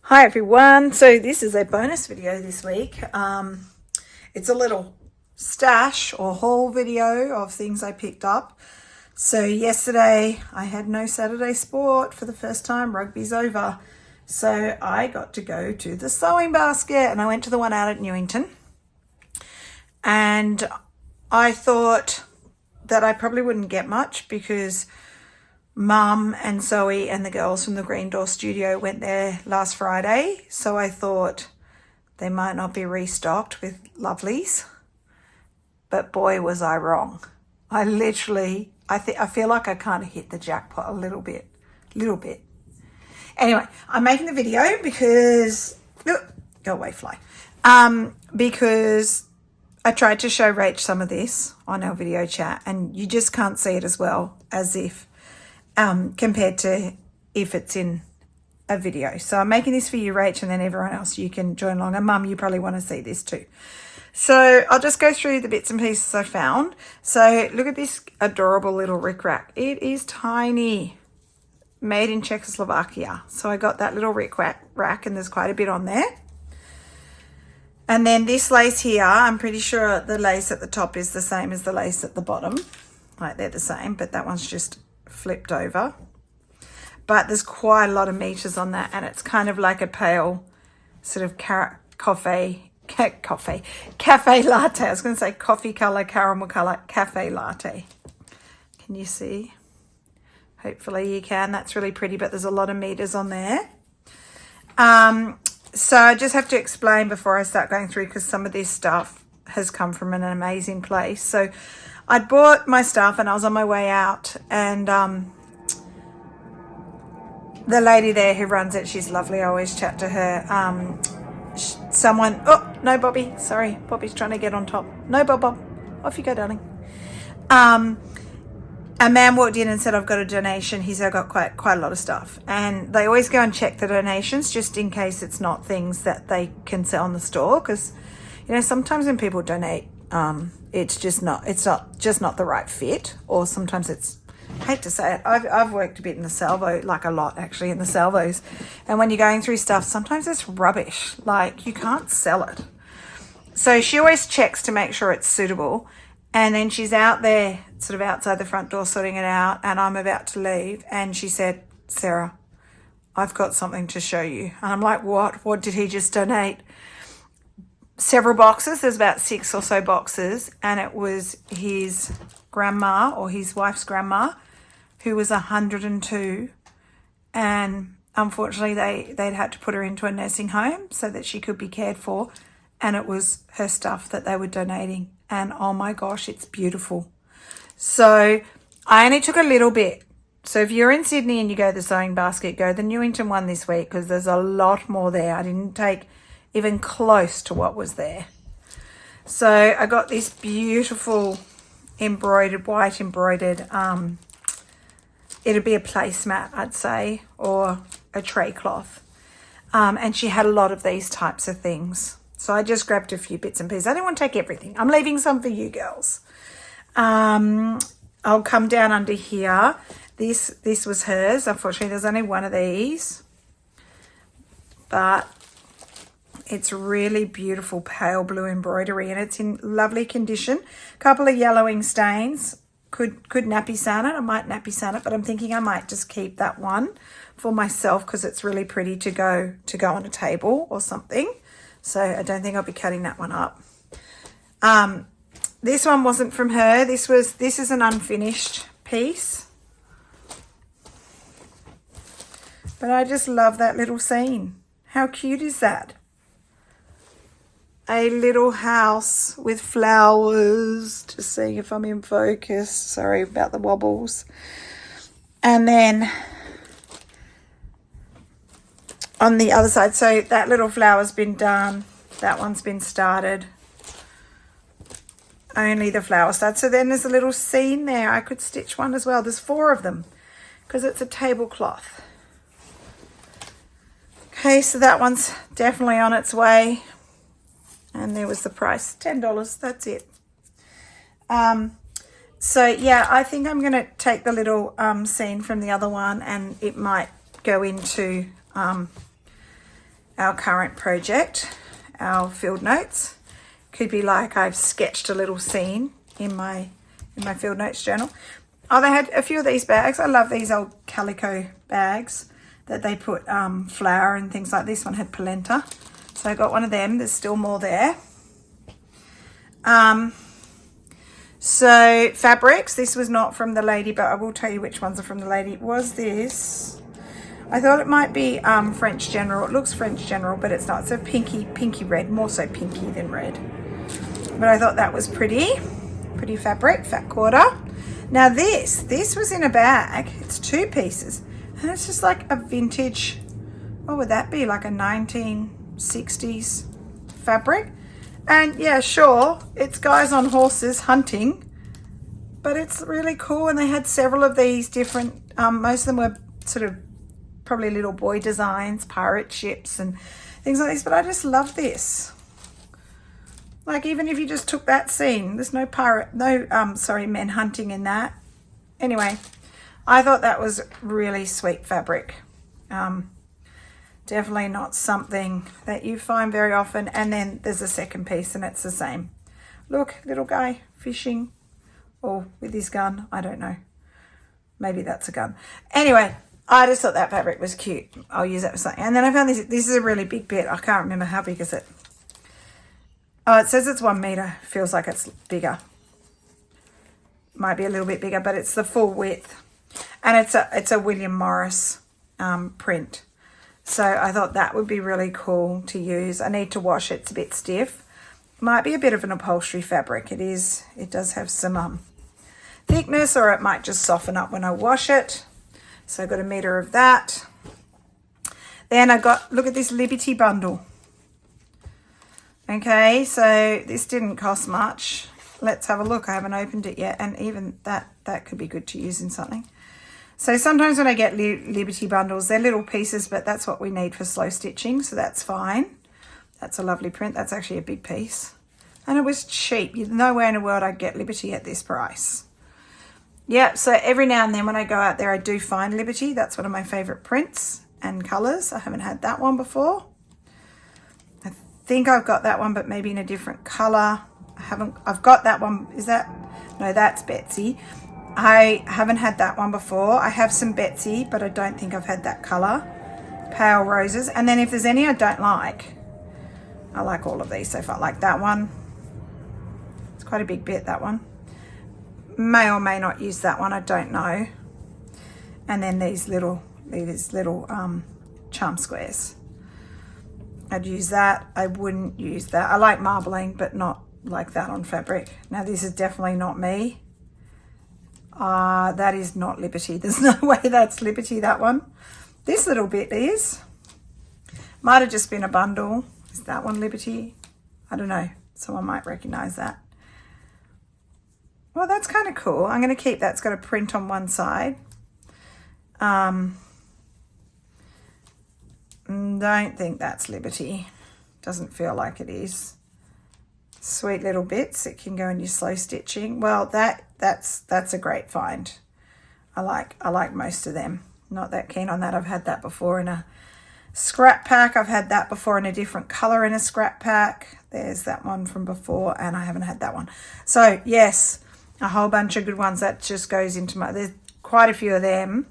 Hi everyone, so this is a bonus video this week. It's a little stash or haul video of things I picked up. So yesterday I had no Saturday sport for the first time, rugby's over. So I got to go to the sewing basket and I went to the one out at Newington. And I thought that I probably wouldn't get much because Mum and Zoe and the girls from the Green Door Studio went there last Friday. So I thought they might not be restocked with lovelies. But boy, was I wrong. I feel like I kind of hit the jackpot a little bit. Anyway, I'm making the video because, go away fly. Because I tried to show Rach some of this on our video chat and you just can't see it as well as if compared to if it's in a video. So I'm making this for you, Rach, and then everyone else, you can join along. And Mum, you probably want to see this too. So I'll just go through the bits and pieces I found. So look at this adorable little rickrack. It is tiny, made in Czechoslovakia. So I got that little rack and there's quite a bit on there. And then this lace here, I'm pretty sure the lace at the top is the same as the lace at the bottom. Like they're the same, but that one's just flipped over. But there's quite a lot of meters on that and it's kind of like a pale sort of cafe latte. I was going to say coffee color, caramel color, cafe latte. Can you see? Hopefully you can. That's really pretty, but there's a lot of meters on there. So I just have to explain before I start going through because some of this stuff has come from an amazing place. So I'd bought my stuff and I was on my way out and the lady there who runs it, she's lovely. I always chat to her. No, Bobby. Sorry, Bobby's trying to get on top. No, Bob. Off you go, darling. A man walked in and said, I've got a donation. He said, I've got quite a lot of stuff. And they always go and check the donations just in case it's not things that they can sell in the store. Because, you know, sometimes when people donate, it's just not the right fit. Or sometimes it's, I hate to say it, I've worked a bit in the salvo, like a lot actually in the salvos. And when you're going through stuff, sometimes it's rubbish. Like you can't sell it. So she always checks to make sure it's suitable. And then she's out there, sort of outside the front door sorting it out, and I'm about to leave. And she said, Sarah, I've got something to show you. And I'm like, what? What did he just donate? Several boxes. There's about 6 or so boxes. And it was his grandma or his wife's grandma who was 102. And unfortunately, they'd had to put her into a nursing home so that she could be cared for. And it was her stuff that they were donating. And oh my gosh, it's beautiful. So I only took a little bit. So if you're in Sydney and you go to the sewing basket, go to the Newington one this week because there's a lot more there. I didn't take even close to what was there. So I got this beautiful white embroidered, it'd be a placemat, I'd say, or a tray cloth. And she had a lot of these types of things. So I just grabbed a few bits and pieces. I didn't want to take everything. I'm leaving some for you girls. I'll come down under here. This was hers. Unfortunately, there's only one of these. But it's really beautiful pale blue embroidery and it's in lovely condition. A couple of yellowing stains. Could nappy sand it. I might nappy sand it, but I'm thinking I might just keep that one for myself because it's really pretty to go on a table or something. So I don't think I'll be cutting that one up. This one wasn't from her. This is an unfinished piece. But I just love that little scene. How cute is that? A little house with flowers. Just seeing if I'm in focus. Sorry about the wobbles. And then on the other side, so that little flower's been done. That one's been started. Only the flower started. So then there's a little scene there. I could stitch one as well. There's 4 of them because it's a tablecloth. Okay, so that one's definitely on its way. And there was the price, $10. That's it. So yeah, I think I'm going to take the little scene from the other one and it might go into our current project, our field notes. Could be like I've sketched a little scene in my field notes journal. Oh, they had a few of these bags. I love these old calico bags that they put flour and things like this. One had polenta. So I got one of them. There's still more there. So fabrics. This was not from the lady, but I will tell you which ones are from the lady. It was this. I thought it might be French General. It looks French General, but it's not. It's a pinky red, more so pinky than red. But I thought that was pretty fabric, fat quarter. Now this was in a bag. It's 2 pieces, and it's just like a vintage, what would that be, like a 1960s fabric. And yeah, sure, it's guys on horses hunting, but it's really cool. And they had several of these different, most of them were sort of probably little boy designs, pirate ships and things like this. But I just love this. Like, even if you just took that scene, there's no men hunting in that. Anyway, I thought that was really sweet fabric. Definitely not something that you find very often. And then there's a second piece and it's the same. Look, little guy fishing, or with his gun. I don't know. Maybe that's a gun. Anyway, I just thought that fabric was cute. I'll use that for something. And then I found this. This is a really big bit. I can't remember how big is it. Oh, it says it's 1 meter. Feels like it's bigger. Might be a little bit bigger, but it's the full width. And it's a William Morris print. So I thought that would be really cool to use. I need to wash it. It's a bit stiff. Might be a bit of an upholstery fabric. It is. It does have some thickness, or it might just soften up when I wash it. So I got 1 meter of that. Then I got, look at this Liberty bundle. Okay, so this didn't cost much. Let's have a look. I haven't opened it yet, and even that could be good to use in something. So sometimes when I get Liberty bundles, they're little pieces, but that's what we need for slow stitching, so that's fine. That's a lovely print. That's actually a big piece. And it was cheap. Nowhere in the world I'd get Liberty at this price. Yeah, so every now and then when I go out there, I do find Liberty. That's one of my favourite prints and colours. I haven't had that one before. I think I've got that one, but maybe in a different colour. I've got that one. Is that? No, that's Betsy. I haven't had that one before. I have some Betsy, but I don't think I've had that colour. Pale Roses. And then if there's any I don't like, I like all of these so far. Like that one. It's quite a big bit, that one. May or may not use that one, I don't know. And then these little charm squares. I'd use that. I wouldn't use that. I like marbling, but not like that on fabric. Now this is definitely not me. That is not Liberty. There's no way that's Liberty, that one. This little bit is. Might have just been a bundle. Is that one Liberty? I don't know. Someone might recognize that. Well, that's kind of cool. I'm going to keep that. It's got a print on one side. Don't think that's Liberty. Doesn't feel like it is. Sweet little bits. It can go in your slow stitching. Well, that's a great find. I like most of them. Not that keen on that. I've had that before in a scrap pack. I've had that before in a different color in a scrap pack. There's that one from before, and I haven't had that one. So yes, a whole bunch of good ones. That just goes into my, there's quite a few of them.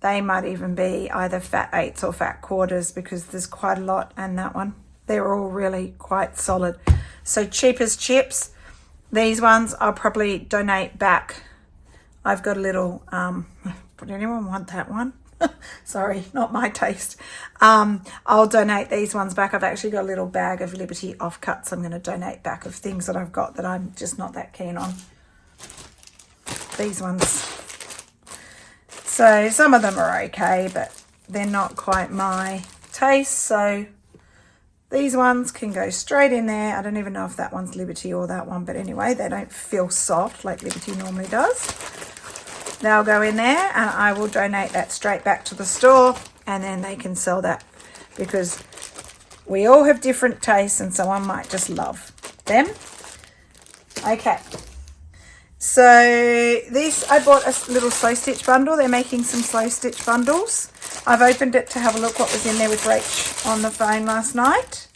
They might even be either fat 8s or fat quarters, because there's quite a lot. And that one, they're all really quite solid. So cheap as chips. These ones I'll probably donate back. I've got a little, would anyone want that one? Sorry, not my taste. I'll donate these ones back. I've actually got a little bag of Liberty offcuts I'm going to donate back of things that I've got that I'm just not that keen on. These ones. So some of them are okay, but they're not quite my taste. So these ones can go straight in there. I don't even know if that one's Liberty or that one, but anyway, they don't feel soft like Liberty normally does. They'll go in there, and I will donate that straight back to the store, and then they can sell that, because we all have different tastes and someone might just love them. Okay. So this, I bought a little slow stitch bundle. They're making some slow stitch bundles. I've opened it to have a look what was in there with Rach on the phone last night.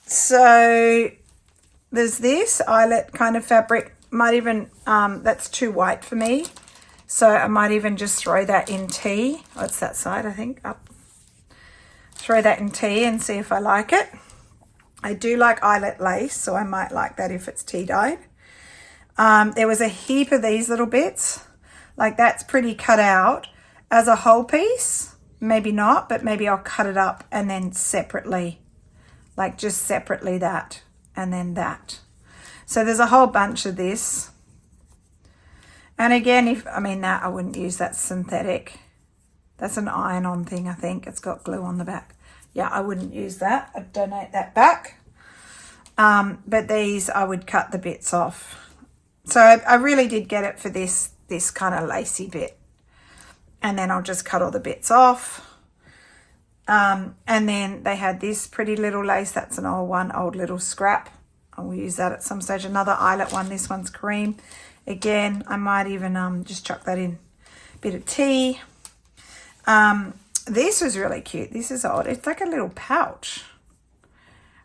So there's this eyelet kind of fabric. Might even, that's too white for me. So I might even just throw that in tea. Oh, it's that side, I think, up. Throw that in tea and see if I like it. I do like eyelet lace, so I might like that if it's tea dyed. There was a heap of these little bits. Like that's pretty cut out. As a whole piece, maybe not, but maybe I'll cut it up and then separately, like just separately that and then that. So there's a whole bunch of this. And again, that I wouldn't use, that synthetic. That's an iron-on thing, I think. It's got glue on the back. Yeah, I wouldn't use that. I'd donate that back. But these, I would cut the bits off. So I really did get it for this kind of lacy bit. And then I'll just cut all the bits off. And then they had this pretty little lace. That's an old little scrap. I will use that at some stage. Another eyelet one. This one's cream. Again, I might even just chuck that in. Bit of tea. This was really cute. This is odd. It's like a little pouch.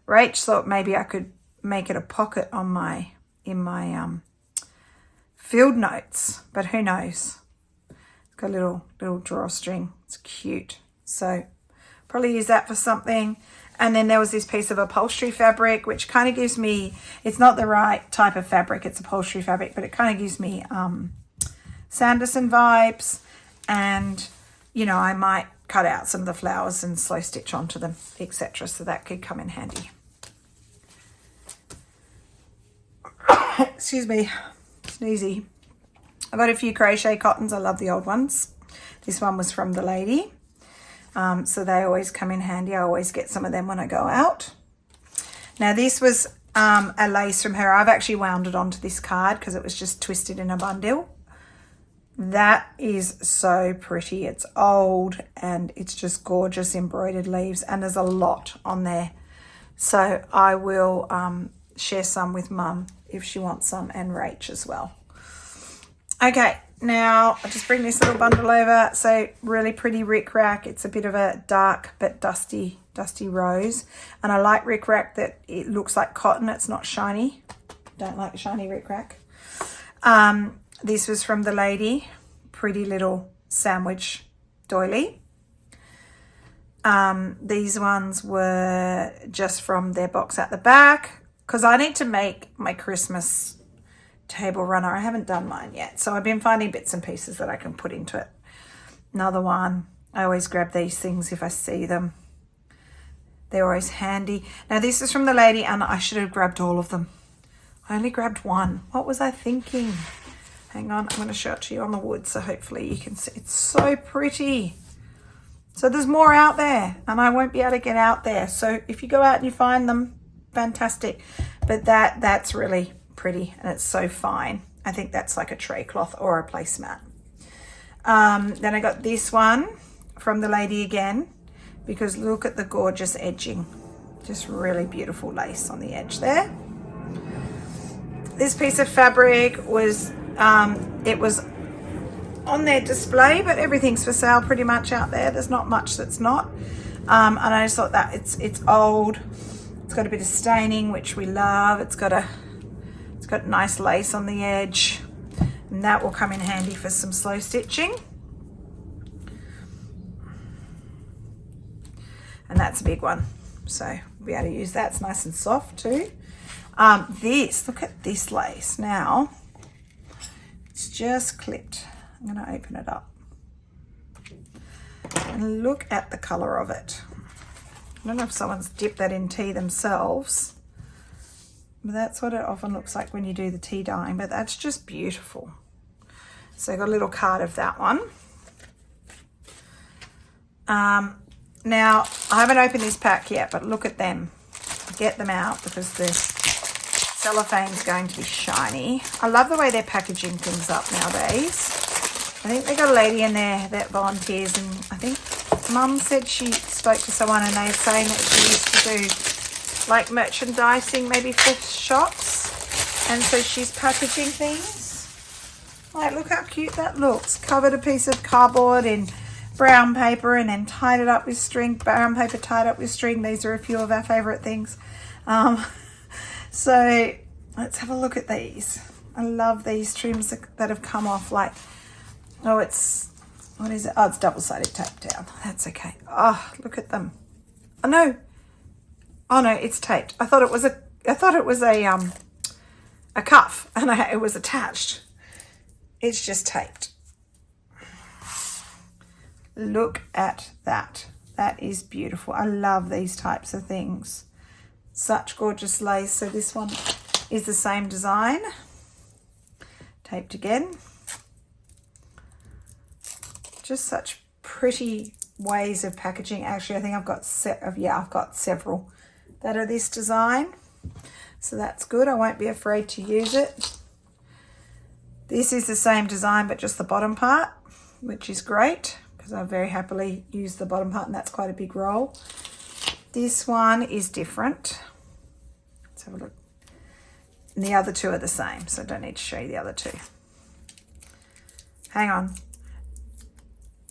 Rach thought maybe I could make it a pocket on in my field notes, but who knows? It's got a little drawstring. It's cute. So probably use that for something. And then there was this piece of upholstery fabric, which kind of gives me, it's not the right type of fabric, it's upholstery fabric, but it kind of gives me Sanderson vibes. And, you know, I might cut out some of the flowers and slow stitch onto them, etc. So that could come in handy. Excuse me, sneezy. I got a few crochet cottons. I love the old ones. This one was from the lady. So they always come in handy. I always get some of them when I go out. Now this was a lace from her. I've actually wound it onto this card because it was just twisted in a bundle. That is so pretty. It's old and it's just gorgeous embroidered leaves, and there's a lot on there. So I will share some with Mum if she wants some, and Rach as well. Okay, now I'll just bring this little bundle over. So really pretty rickrack. It's a bit of a dark but dusty rose. And I like rickrack that it looks like cotton. It's not shiny. Don't like shiny rickrack. This was from the lady. Pretty little sandwich doily. These ones were just from their box at the back, because I need to make my Christmas table runner. I haven't done mine yet, so I've been finding bits and pieces that I can put into it. Another one. I always grab these things if I see them. They're always handy. Now this is from the lady, and I should have grabbed all of them. I only grabbed one. What was I thinking? Hang on, I'm going to show it to you on the wood so hopefully you can see. It's so pretty. So there's more out there, and I won't be able to get out there. So if you go out and you find them, fantastic. But that's really pretty, and it's so fine. I think that's like a tray cloth or a placemat. Then I got this one from the lady again, because look at the gorgeous edging. Just really beautiful lace on the edge there. This piece of fabric was, it was on their display, but everything's for sale pretty much out there. There's not much that's not. And I just thought that it's old. It's got a bit of staining, which we love. It's got nice lace on the edge, and that will come in handy for some slow stitching. And that's a big one, so we'll be able to use that. It's nice and soft too. Look at this lace. Now it's just clipped. I'm going to open it up and look at the color of it. I don't know if someone's dipped that in tea themselves, but that's what it often looks like when you do the tea dyeing. But that's just beautiful. So I got a little card of that one. Now I haven't opened this pack yet, but look at them. Get them out because the cellophane's going to be shiny. I love the way they're packaging things up nowadays. I think they got a lady in there that volunteers, and I think Mum said she spoke to someone and they were saying that she used to do like merchandising maybe for shops, and so she's packaging things. Like, look how cute that looks. Covered a piece of cardboard in brown paper and then tied it up with string. Brown paper tied up with string. These are a few of our favourite things. So let's have a look at these. I love these trims that have come off. Like, oh, it's, what is it? Oh, it's double-sided tape down. That's okay. Oh, look at them. Oh no. Oh no, it's taped. I thought it was a cuff, and it was attached. It's just taped. Look at that. That is beautiful. I love these types of things. Such gorgeous lace. So this one is the same design. Taped again. Just such pretty ways of packaging. Actually, I think I've got I've got several that are this design. So that's good. I won't be afraid to use it. This is the same design, but just the bottom part, which is great because I very happily use the bottom part, and that's quite a big roll. This one is different. Let's have a look. And the other two are the same, so I don't need to show you the other two. Hang on.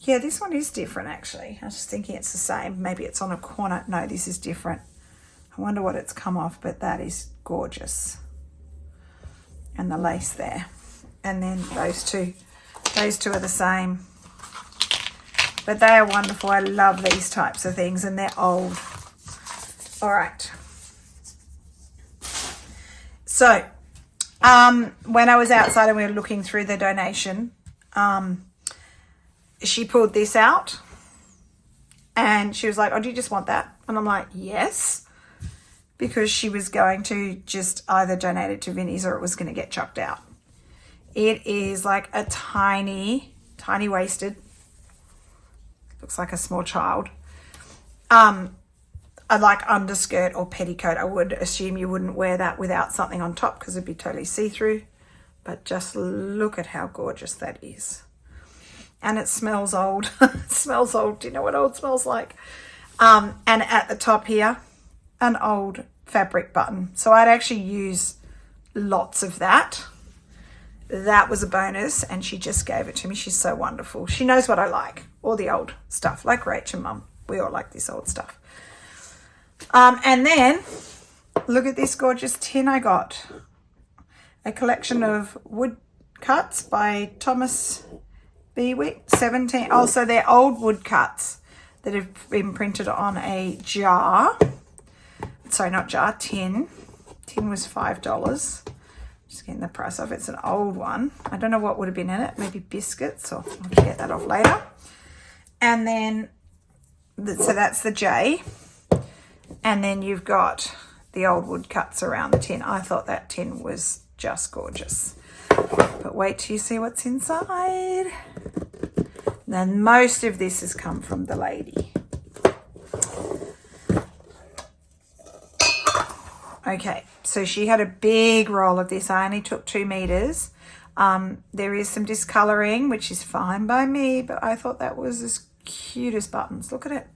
Yeah, this one is different actually. I was just thinking it's the same. Maybe it's on a corner. No, this is different. I wonder what it's come off, but that is gorgeous. And the lace there. And then those two are the same. But they are wonderful. I love these types of things, and they're old. All right. So, when I was outside and we were looking through the donation, she pulled this out and she was like, oh, do you just want that? And I'm like, yes, because she was going to just either donate it to Vinnie's or it was going to get chucked out. It is like a tiny waisted, looks like a small child. I like underskirt or petticoat. I would assume you wouldn't wear that without something on top because it'd be totally see-through. But just look at how gorgeous that is. And it smells old. It smells old. Do you know what old smells like? And at the top here, an old fabric button. So I'd actually use lots of that. That was a bonus, and she just gave it to me. She's so wonderful. She knows what I like, all the old stuff, like Rach and Mum. We all like this old stuff. And then look at this gorgeous tin I got. A collection of wood cuts by Thomas Bewick, 17. Oh, so they're old wood cuts that have been printed on a jar. Sorry, not jar, tin. Tin was $5. Just getting the price off. It's an old one. I don't know what would have been in it. Maybe biscuits, or I'll have to get that off later. And then, so that's the J. And then you've got the old wood cuts around the tin. I thought that tin was just gorgeous. But wait till you see what's inside. Then most of this has come from the lady. Okay, so she had a big roll of this. I only took 2 meters. There is some discoloring, which is fine by me, but I thought that was as cute as buttons. Look at it.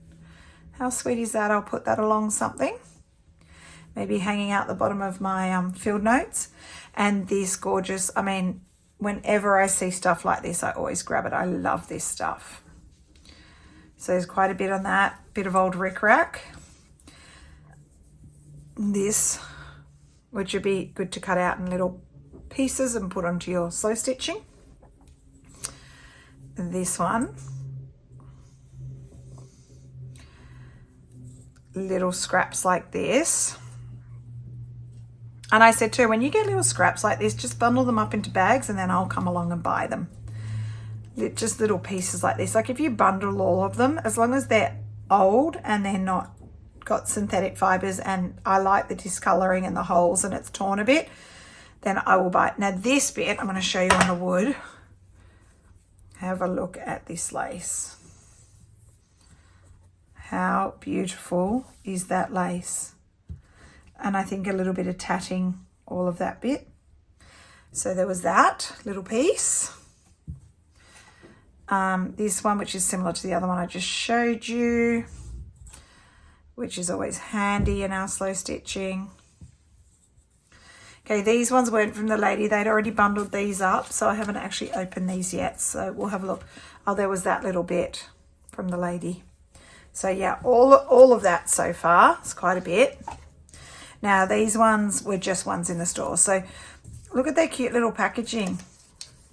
How sweet is that? I'll put that along something. Maybe hanging out the bottom of my field notes. And this gorgeous, I mean, whenever I see stuff like this, I always grab it. I love this stuff. So there's quite a bit on that. Bit of old rickrack. This, which would be good to cut out in little pieces and put onto your slow stitching. This one. Little scraps like this. And I said to her, when you get little scraps like this, just bundle them up into bags and then I'll come along and buy them. Just little pieces like this. Like if you bundle all of them, as long as they're old and they're not got synthetic fibers and I like the discoloring and the holes and it's torn a bit, then I will buy it. Now this bit, I'm going to show you on the wood. Have a look at this lace. How beautiful is that lace? And I think a little bit of tatting all of that bit. So there was that little piece. This one, which is similar to the other one I just showed you, which is always handy in our slow stitching. Okay, these ones weren't from the lady. They'd already bundled these up, so I haven't actually opened these yet. So we'll have a look. Oh, there was that little bit from the lady. So yeah, all of that so far. It's quite a bit. Now, these ones were just ones in the store. So look at their cute little packaging.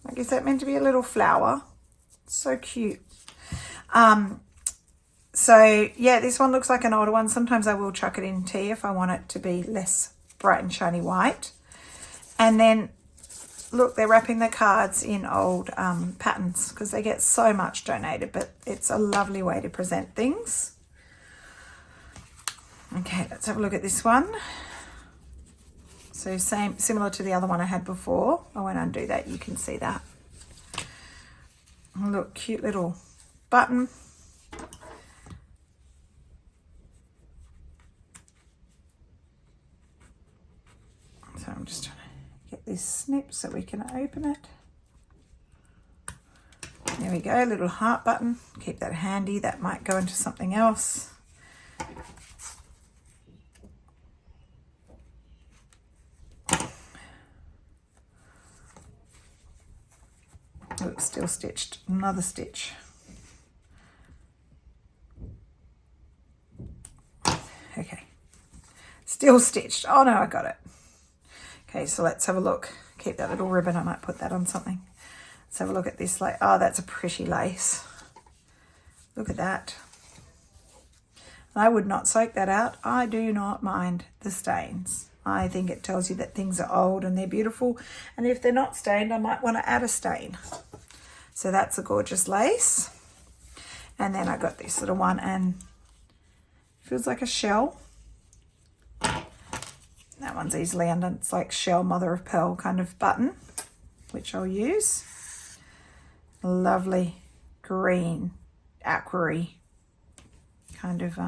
Like, is that meant to be a little flower? So cute. So yeah, this one looks like an older one. Sometimes I will chuck it in tea if I want it to be less bright and shiny white. And then look, they're wrapping the cards in old patterns because they get so much donated, but it's a lovely way to present things. Okay, let's have a look at this one. So similar to the other one I had before. I won't undo that, you can see that. Look, cute little button. So I'm just trying to get this snip so we can open it. There we go, little heart button. Keep that handy, that might go into something else. Oh, it's still stitched, another stitch. Okay, still stitched. Oh no, I got it. Okay, so let's have a look. Keep that little ribbon, I might put that on something. Let's have a look at this lace. Oh, that's a pretty lace. Look at that. I would not soak that out. I do not mind the stains. I think it tells you that things are old and they're beautiful. And if they're not stained, I might want to add a stain. So that's a gorgeous lace. And then I got this little one and it feels like a shell. That one's easily undone. It's like shell, mother of pearl kind of button, which I'll use. Lovely green, aquary kind of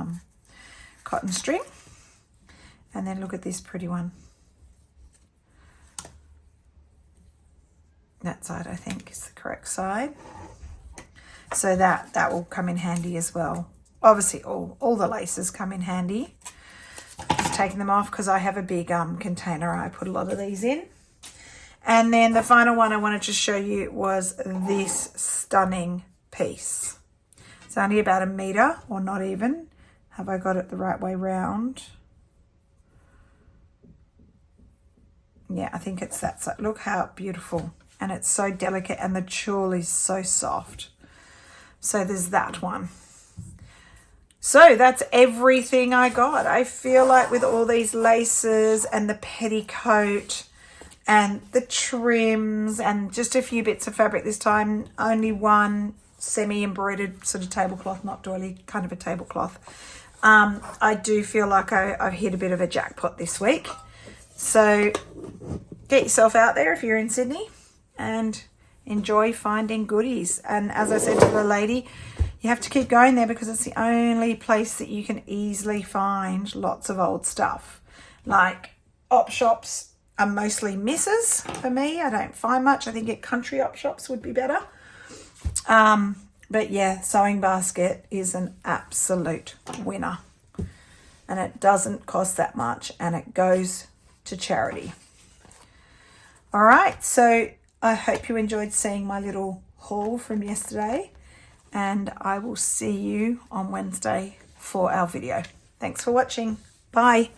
cotton string. And then look at this pretty one. That side, I think, is the correct side. So that will come in handy as well. Obviously, all the laces come in handy. Just taking them off because I have a big container I put a lot of these in. And then the final one I wanted to show you was this stunning piece. It's only about 1 meter, or not even. Have I got it the right way round? Yeah, I think it's that side. Look how beautiful. And it's so delicate and the tulle is so soft. So there's that one. So that's everything I got. I feel like with all these laces and the petticoat and the trims and just a few bits of fabric this time, only one semi-embroidered sort of tablecloth, not doily, kind of a tablecloth. I do feel like I've hit a bit of a jackpot this week. So get yourself out there if you're in Sydney and enjoy finding goodies. And as I said to the lady, you have to keep going there because it's the only place that you can easily find lots of old stuff. Like op shops are mostly misses for me. I don't find much. I think at country op shops would be better. But yeah, Sewing Basket is an absolute winner. And it doesn't cost that much and it goes to charity. All right, so I hope you enjoyed seeing my little haul from yesterday. And I will see you on Wednesday for our video. Thanks for watching. Bye.